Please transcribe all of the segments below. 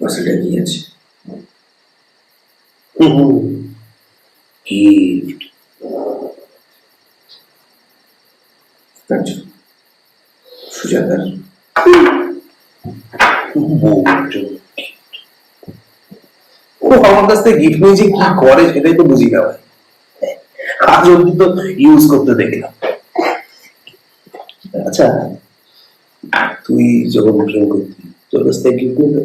মাসেলটা কি আছে? গিফট। সুজাতার ও আমার কাছ থেকে গিফট নিয়ে যে কি করে সেটাই তো বুঝি না ভাই। আজ অব্দি তো ইউজ করতে দেখলাম। আচ্ছা, তুই যখন প্রেম করতি তোর কাছ থেকে গিফট নিত?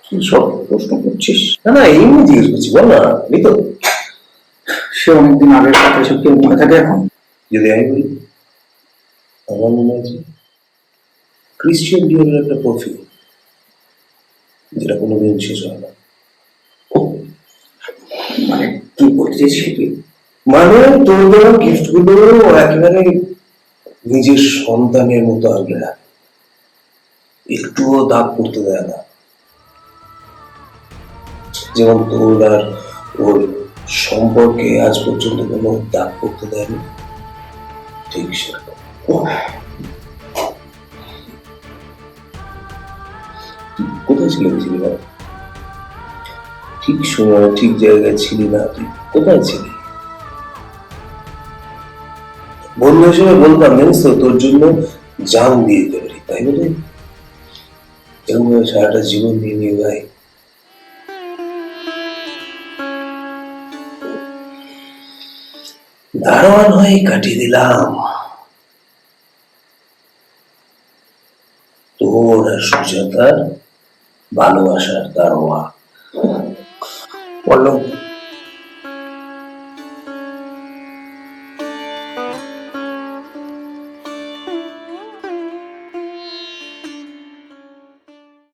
কি সব প্রশ্ন করছিস? না না, এমনি জিজ্ঞেস করছি, বল না নিত। সে অনেকদিন আগের কথা, এসব কেউ মনে থাকে এখন? যদি আমি বলি, আমার মনে হচ্ছে ক্রিশ্চিয়ান ডিওরের একটা পারফিউম, যেটা কোনোদিন শেষ হয় না। মানে কি বলতে চাইছিস তুই? মানে তোর দেওয়া গিফট গুলো একেবারে নিজের সন্তানের মতো আগলে রাখে, একটুও দাগ পড়তে দেয় না। যেমন তোর আর ওর সম্পর্কে আজ পর্যন্ত কোনো দাগ পড়তে দেয়নি, ঠিক সেরকম। কোথায় ছিলি বুঝলি না? ঠিক সময় ঠিক জায়গায় ছিলি না, তুই কোথায় ছিলি? বন্ধু হিসেবে বলতাম, জানিস তো তোর জন্য জান দিয়ে দিতে পারি, তাই বলে এরকম সারাটা জীবন দিয়ে নিয়ে ভাই। দারোয়ান হয়ে কাটিয়ে দিলাম তোর আর সুজাতার ভালোবাসার দারোয়ান। পল্লব,